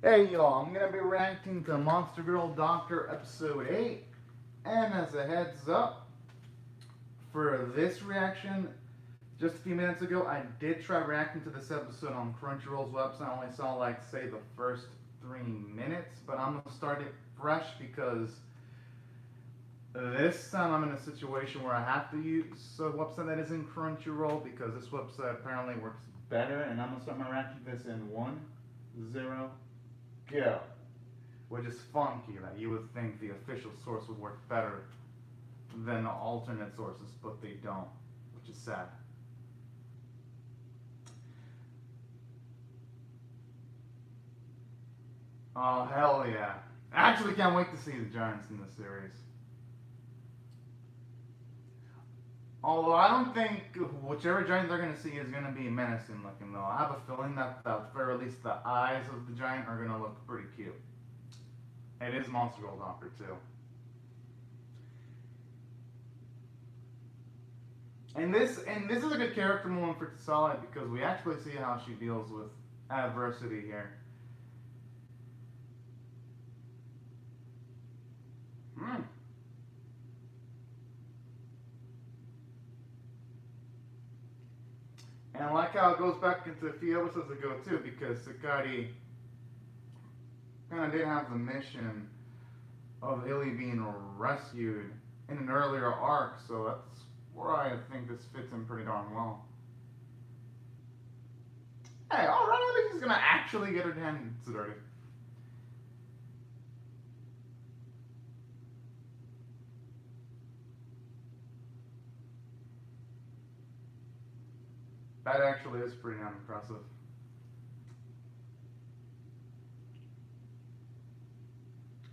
Hey y'all, I'm gonna be reacting to Monster Girl Doctor episode 8. And as a heads up, for this reaction, just a few minutes ago, I did try reacting to this episode on Crunchyroll's website. I only saw, like, say, the first 3 minutes, but I'm gonna start it fresh because this time I'm in a situation where I have to use a website that isn't Crunchyroll because this website apparently works better, and I'm gonna start my reaction to this in 1-0 go. Which is funky that you would think the official source would work better than the alternate sources, but they don't, which is sad. Oh, hell yeah. I actually can't wait to see the Giants in this series. Although I don't think whichever giant they're going to see is going to be menacing looking, though. I have a feeling that, at the very least, the eyes of the giant are going to look pretty cute. It is Monster Girl Doctor, too. And this is a good character moment for Tasali because we actually see how she deals with adversity here. And I like how it goes back into a few episodes ago too, because Sakari kind of did have the mission of Illy being rescued in an earlier arc, so that's where I think this fits in pretty darn well. Hey, alright, I think he's gonna actually get her hands dirty. That actually is pretty damn impressive.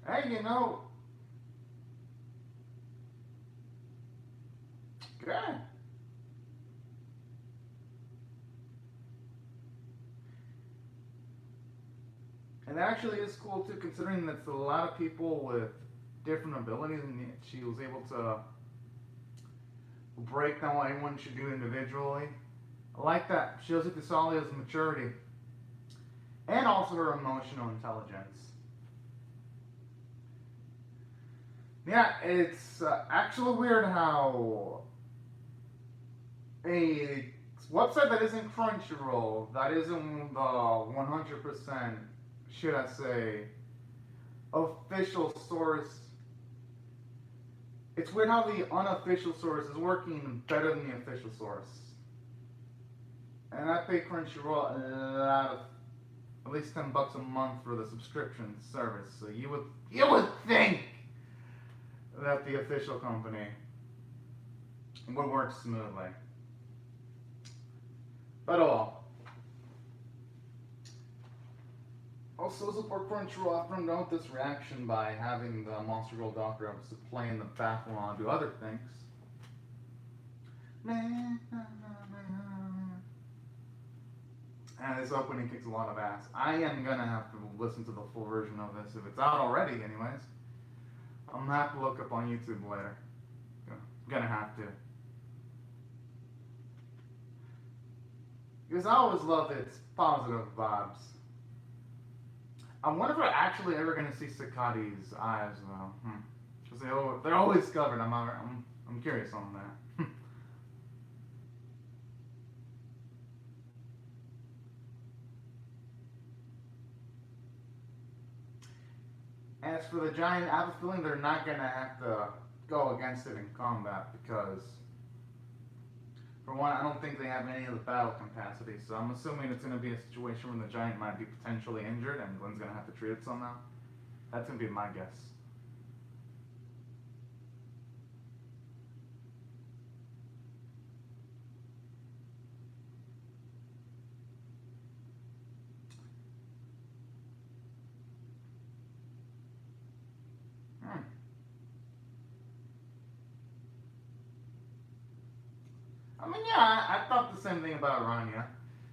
Hey, good. And that actually is cool too, considering that a lot of people with different abilities, and she was able to break down what anyone should do individually. I like that. Shows it to Salia's maturity and also her emotional intelligence. Yeah, it's actually weird how a website that isn't Crunchyroll, that isn't the 100%, should I say, official source. It's weird how the unofficial source is working better than the official source. And I pay Crunchyroll a lot of, at least $10 a month for the subscription service. So you would think that the official company would work smoothly. But oh well. Also support Crunchyroll after I'm done with this reaction by having the Monster Girl Doctor episode play in the background while I do other things. And this opening kicks a lot of ass. I am gonna have to listen to the full version of this if it's out already, anyways. I'm gonna have to look up on YouTube later. Gonna have to. Because I always love its positive vibes. I wonder if we're actually ever gonna see Sakati's eyes though. Because they're always covered. I'm curious on that. As for the giant, I have a feeling they're not gonna have to go against it in combat because, for one, I don't think they have any of the battle capacity. So I'm assuming it's gonna be a situation where the giant might be potentially injured and Glenn's gonna have to treat it somehow. That's gonna be my guess. I mean, yeah, I thought the same thing about Rania.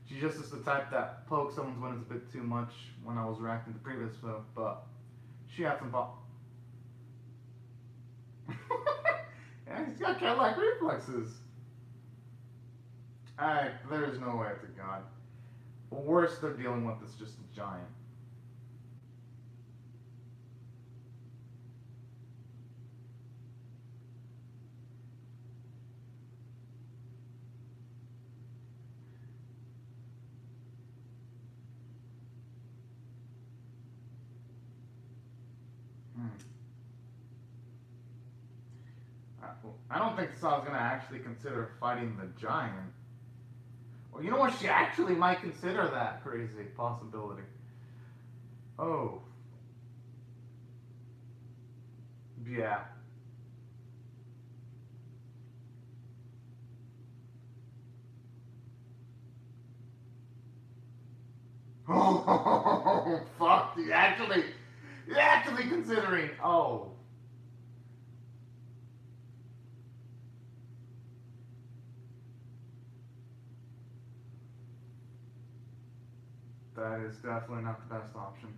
She just is the type that pokes someone's winners a bit too much when I was reacting to the previous film, but she had some pop. Yeah, he's got cat-like reflexes. There is no way to God. The worst they're dealing with is just a giant. I don't think Sa's gonna actually consider fighting the giant. Well, you know what? She actually might consider that crazy possibility. Oh. Yeah. Oh, fuck. You're actually considering. Oh. That is definitely not the best option.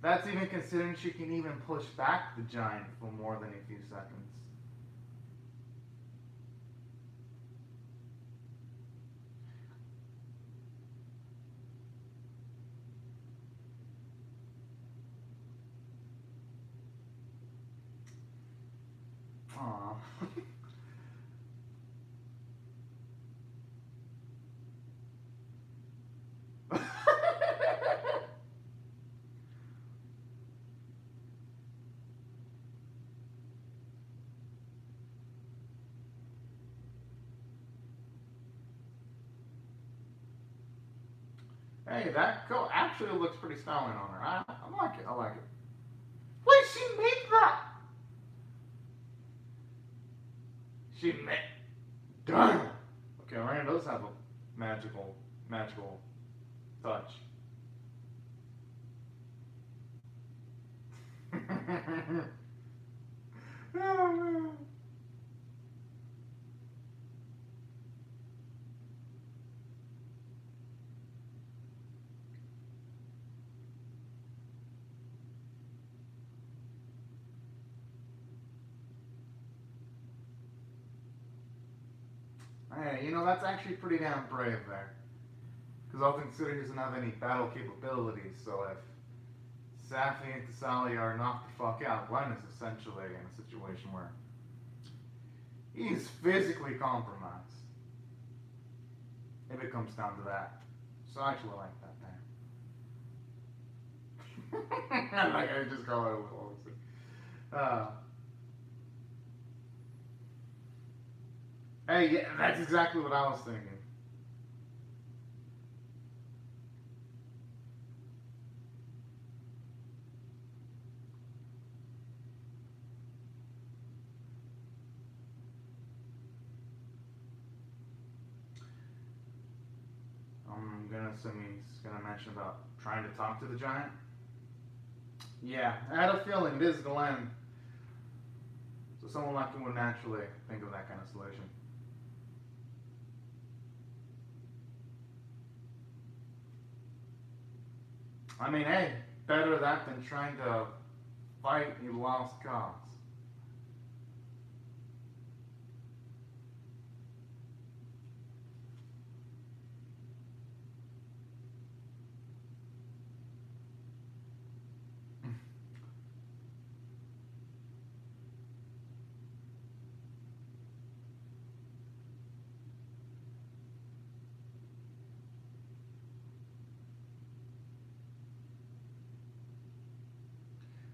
That's even considering she can even push back the giant for more than a few seconds. Aww. Hey, that coat actually looks pretty styling on her. I like it. I like it. Wait, she made that. She made. Damn. Okay, Ryan does have a magical touch. Oh man. Hey, you know, that's actually pretty damn brave there. Because I'll consider he doesn't have any battle capabilities, so if Safi and Tasali are knocked the fuck out, Glenn is essentially in a situation where he's physically compromised. If it comes down to that. So I actually like that there. Like I just call it a little. Hey, yeah, that's exactly what I was thinking. I'm gonna assume he's gonna mention about trying to talk to the giant. Yeah, I had a feeling this is Glenn. So someone like him would naturally think of that kind of solution. I mean, hey, better that than trying to fight a lost cause.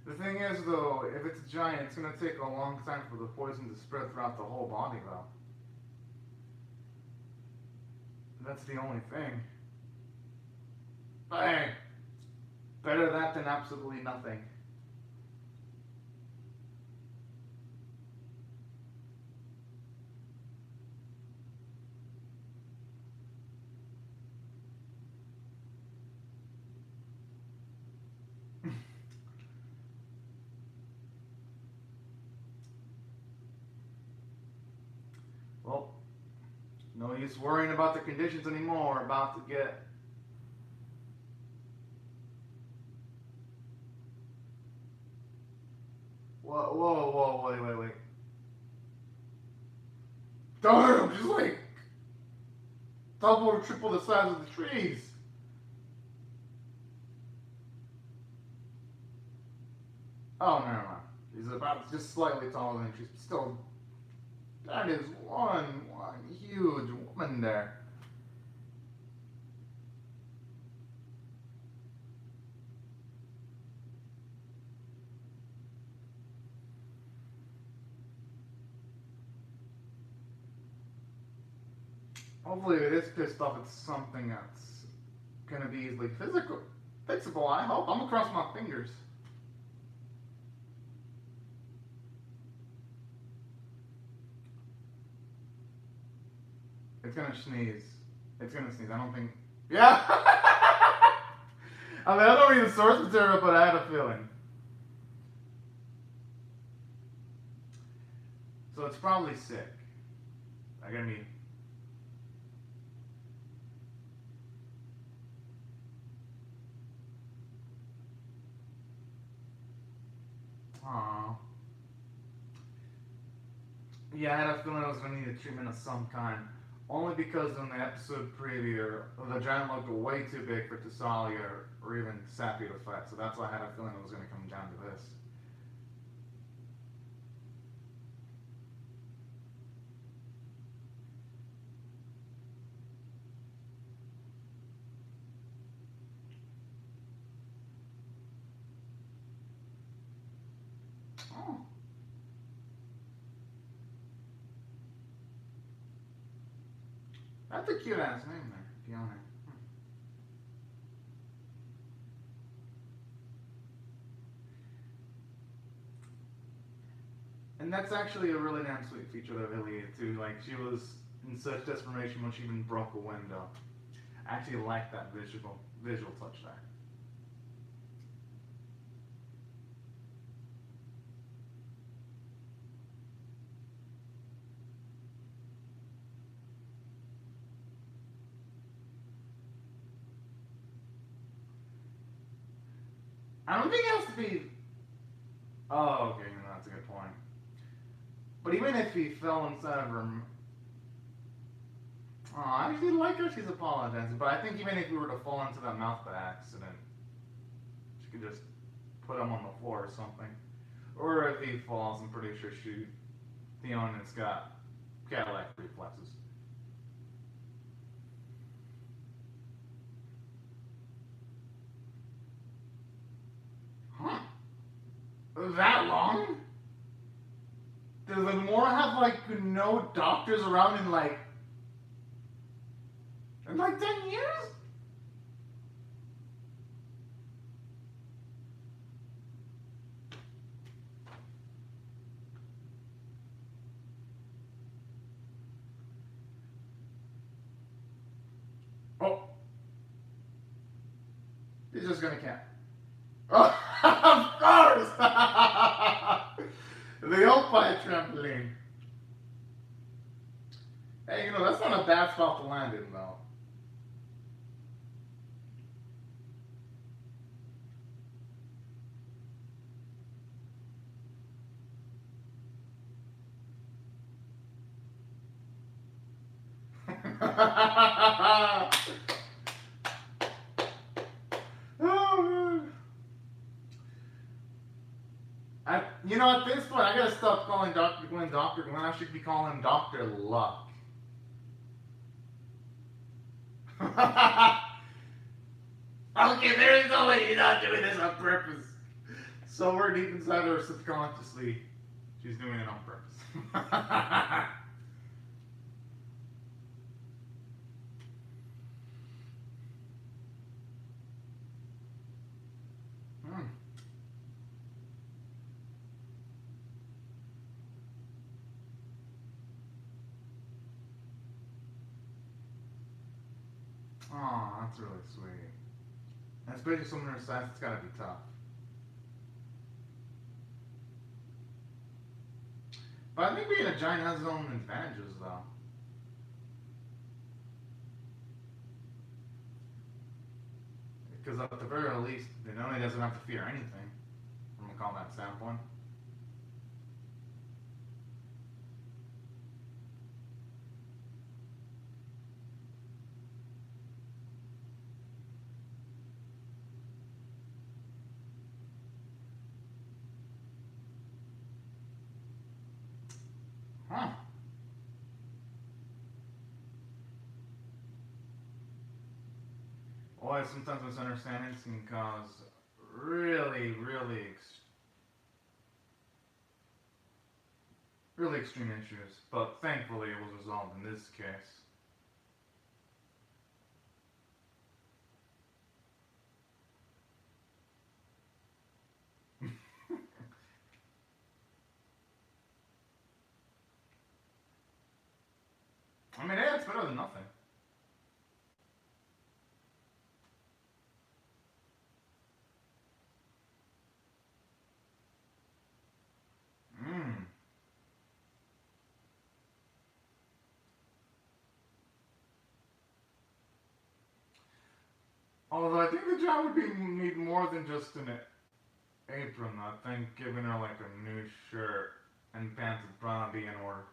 The thing is, though, if it's a giant, it's going to take a long time for the poison to spread throughout the whole body, though. That's the only thing. But hey, better that than absolutely nothing. Well, no use worrying about the conditions anymore. We're about to get. Whoa, wait. Darn, just like double or triple the size of the trees. Oh, never mind. He's about just slightly taller than trees, but still, that is one huge woman there. Hopefully if it is pissed off, it's something that's gonna be easily fixable, I hope. I'm gonna cross my fingers. It's gonna sneeze. It's gonna sneeze. I don't think. Yeah! I mean, I don't read the source material, but I had a feeling. So it's probably sick. I gotta be. Aww. Yeah, I had a feeling I was gonna need a treatment of some kind. Only because in the episode preview, the giant looked way too big for Tasalia or even Sappy to fight, so that's why I had a feeling it was gonna come down to this. Oh. That's a cute ass name there, Fiona. And that's actually a really damn sweet feature of Ilya too. Like, she was in such desperation when she even broke a window. I actually like that visual touch there. I don't think it has to be. Oh, okay, no, that's a good point. But even if he fell inside of her. Oh, I actually like her. She's apologizing. But I think even if we were to fall into that mouth by accident, she could just put him on the floor or something. Or if he falls, I'm pretty sure Theon's got Cadillac reflexes. Huh? That long? Does Mora have like no doctors around in like 10 years? Oh. He's just gonna camp. Oh, of course! The Opie trampoline. Hey, you know, that's not a bad spot to land in, though. You know, at this point, I gotta stop calling Dr. Glenn Dr. Glenn. I should be calling him Dr. Luck. Okay, there is no way you're not doing this on purpose. Somewhere deep inside her subconsciously, she's doing it on purpose. Oh, that's really sweet. And especially someone her size, it's gotta be tough. But I think being a giant has its own advantages, though. Because at the very least, it only doesn't have to fear anything from a combat standpoint. Huh. Boy, sometimes misunderstandings can cause really, really extreme issues. But thankfully, it was resolved in this case. I mean, yeah, it's better than nothing. Mmm. Although I think the job would need more than just an apron. I think giving her like a new shirt and pants would probably be in order.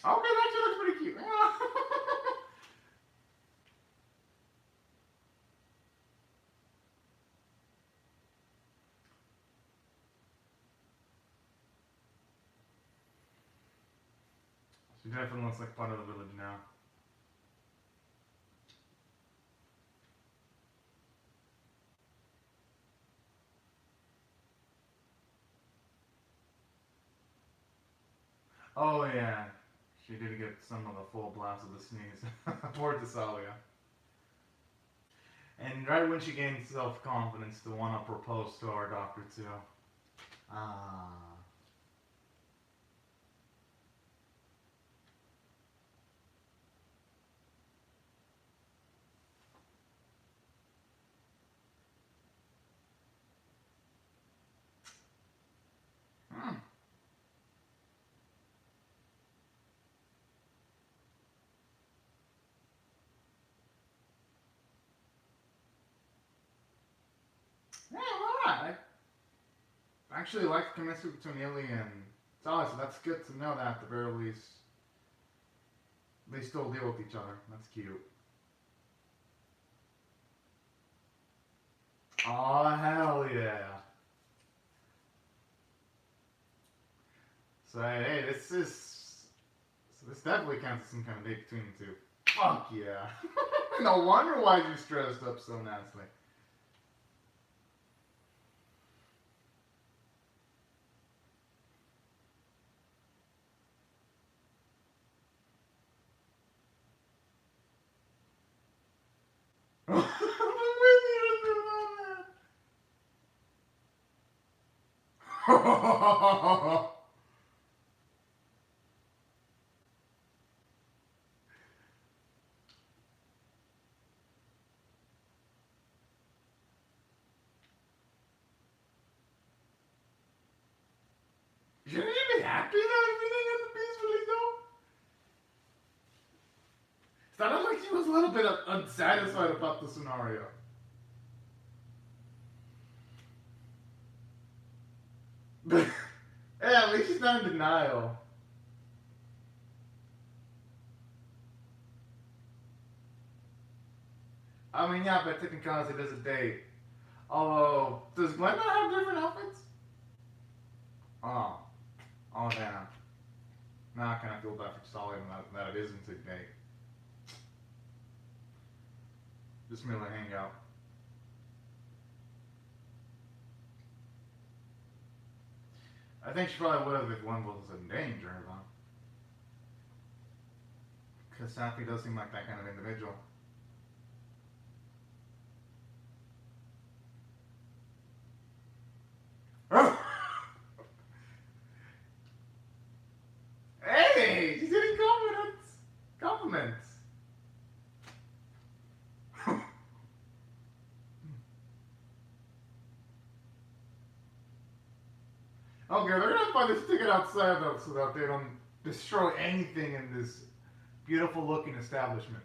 Okay, that actually looks pretty cute. She definitely looks like part of the village now. Oh yeah, she did get some of the full blast of the sneeze. Poor Tasalia. And right when she gained self-confidence to want to propose to our doctor too. Ah. Hmm. Yeah, alright. I actually like the chemistry between Illy and Talia, so that's good to know that at the very least they still deal with each other. That's cute. Oh hell yeah. So hey, this definitely counts as some kind of date between the two. Fuck yeah. No wonder why you stressed up so nicely. Shouldn't you be happy that everything ended peacefully though? Sounded like she was a little bit unsatisfied about the scenario. Yeah, at least she's not in denial. I mean, yeah, but technicality it is a date. Although, does Glenda have different outfits? Oh. Oh, damn. Now I kind of feel bad for Stalin that it isn't a date. Just merely hang out. I think she probably would have if one was in danger, though. Because Sappy does seem like that kind of individual. Hey! She's getting compliments! Compliments! Okay, they're gonna find this ticket outside though so that they don't destroy anything in this beautiful looking establishment.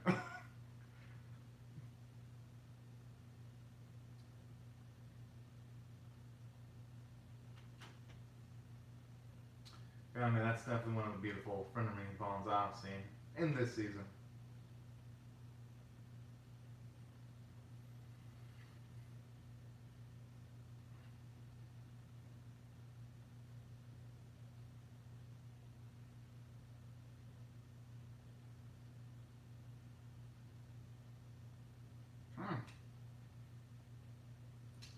Yeah, I mean, that's definitely one of the beautiful frenemy bonds I've seen in this season. Hmm.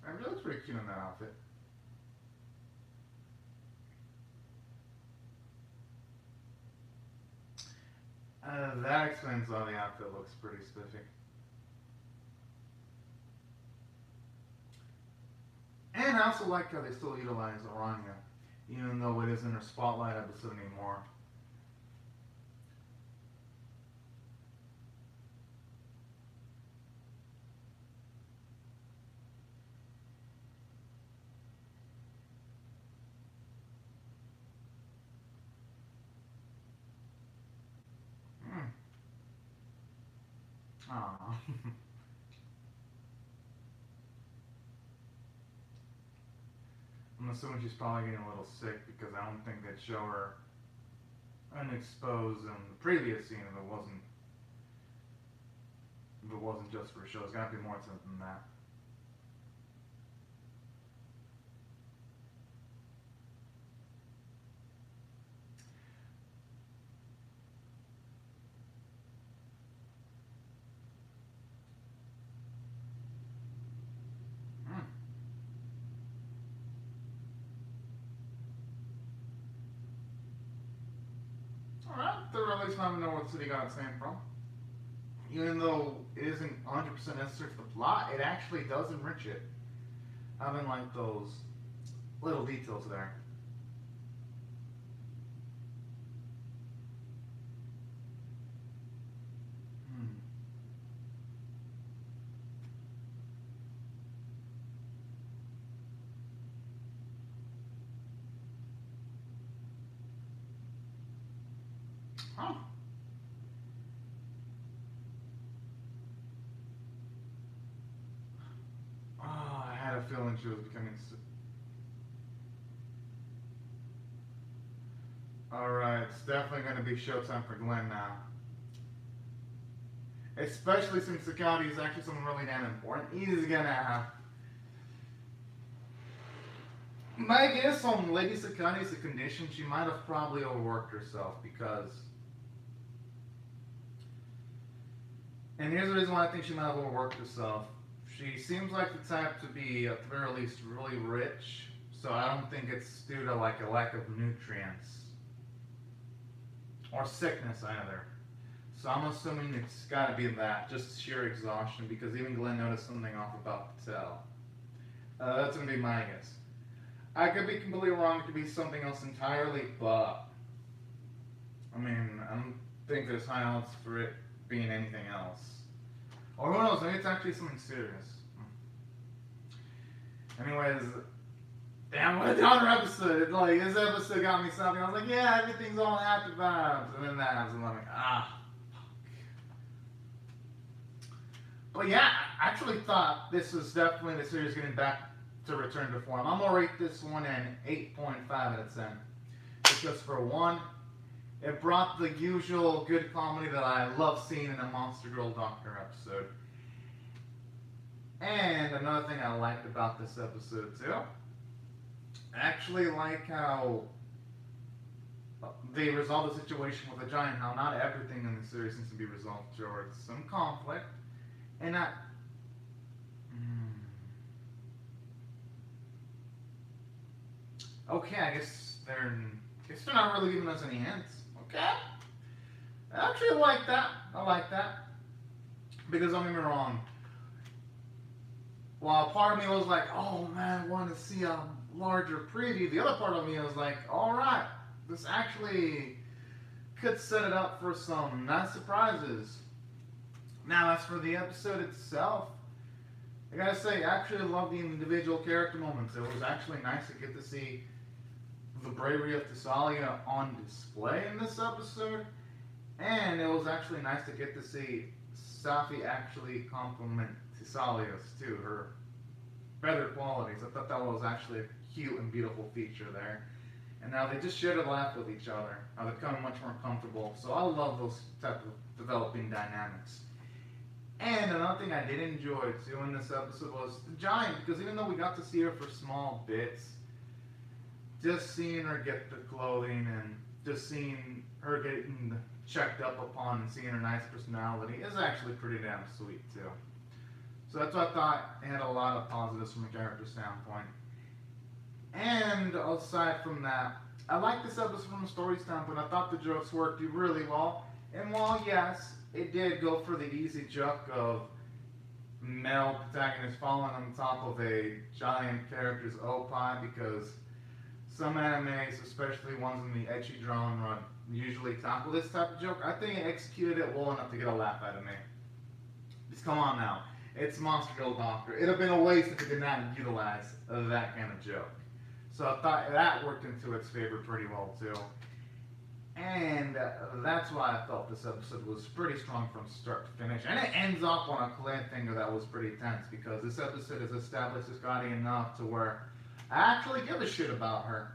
It looks pretty cute in that outfit. That explains why the outfit looks pretty spiffy. And also also like how they still utilize Aranya, even though it isn't her spotlight episode anymore. Aww. I'm assuming she's probably getting a little sick because I don't think they'd show her unexposed in the previous scene if it wasn't just for show. It's gotta be more to it than that. Alright, at least now we know where the city got its name from. Even though it isn't 100% necessary for the plot, it actually does enrich it. Having like those little details there. Huh. Oh, I had a feeling she was becoming sick. Alright, it's definitely going to be showtime for Glenn now. Especially since Sakati is actually someone really damn important. He's going to have... My guess on Lady Sakati's condition, she might have probably overworked herself because... And here's the reason why I think she might have overworked herself. She seems like the type to be, at the very least, really rich. So I don't think it's due to like a lack of nutrients. Or sickness either. So I'm assuming it's gotta be that, just sheer exhaustion, because even Glenn noticed something off about Patel. That's gonna be my guess. I could be completely wrong, it could be something else entirely, but... I mean, I don't think there's high odds for it being anything else. Or who knows, maybe it's actually something serious. Anyways, damn, what a downer episode. Like, this episode got me something. I was like, yeah, everything's all happy vibes. And then that happens, and I'm like, ah, fuck. But yeah, I actually thought this was definitely the series getting back to return to form. I'm gonna rate this one an 8.5 out of 10. Because for one, it brought the usual good comedy that I love seeing in a Monster Girl Doctor episode. And another thing I liked about this episode too, I actually like how they resolve the situation with the giant, how not everything in the series seems to be resolved towards some conflict. And not... Okay, I guess they're not really giving us any hints. Okay. I actually like that. I like that. Because don't get me wrong. While part of me was like, oh man, I want to see a larger preview. The other part of me was like, alright, this actually could set it up for some nice surprises. Now, as for the episode itself, I gotta say, I actually love the individual character moments. It was actually nice to get to see the bravery of Thessalia on display in this episode, and it was actually nice to get to see Safi actually compliment Thessalia's too, her better qualities. I thought that was actually a cute and beautiful feature there. And now they just shared a laugh with each other. Now they're becoming much more comfortable. So I love those type of developing dynamics. And another thing I did enjoy too in this episode was the giant, because even though we got to see her for small bits, just seeing her get the clothing and just seeing her getting checked up upon and seeing her nice personality is actually pretty damn sweet too. So that's what I thought it had a lot of positives from a character standpoint. And aside from that, I like this episode from a story standpoint. I thought the jokes worked really well. And while yes, it did go for the easy joke of male protagonist falling on top of a giant character's opie, because some animes, especially ones in the ecchi genre, usually tackle this type of joke. I think it executed it well enough to get a laugh out of me. Just come on now. It's Monster Girl Doctor. It'd have been a waste if it did not utilize that kind of joke. So I thought that worked into its favor pretty well too. And that's why I felt this episode was pretty strong from start to finish. And it ends up on a cliffhanger that was pretty tense, because this episode has established Scotty enough to where I actually give a shit about her.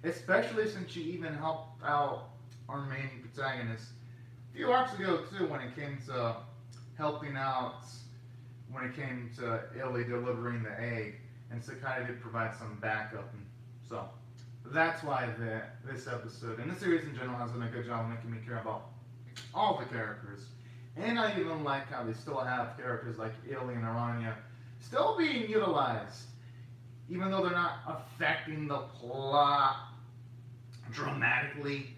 Especially since she even helped out our main protagonist a few arcs ago too, when it came to helping out, when it came to Illy delivering the egg. And Sakai did provide some backup. And so that's why this episode, and the series in general, has done a good job of making me care about all the characters. And I even like how they still have characters like Illy and Aranya still being utilized, even though they're not affecting the plot dramatically.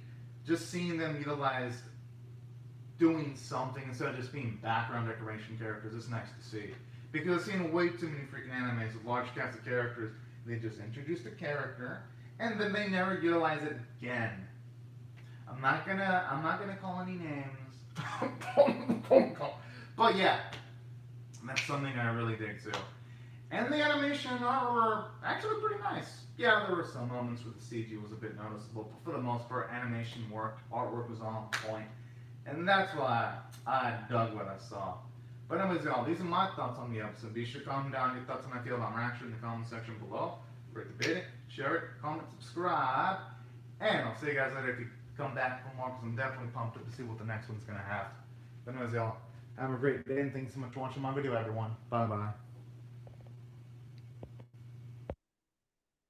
Just seeing them utilized doing something instead of just being background decoration characters is nice to see. Because I've seen way too many freaking animes with large cast of characters. They just introduce the character and then they never utilize it again. I'm not gonna call any names. But yeah, that's something I really dig too. And the animation and art were actually pretty nice. Yeah, there were some moments where the CG was a bit noticeable, but for the most part, animation worked, artwork was on point, and that's why I dug what I saw. But anyways, y'all, these are my thoughts on the episode. Be sure to comment down your thoughts on how I feel about my reaction in the comment section below. Rate the video, share it, comment, subscribe, and I'll see you guys later if you come back for more, because I'm definitely pumped up to see what the next one's going to have. But anyways, y'all, have a great day, and thanks so much for watching my video, everyone. Bye-bye.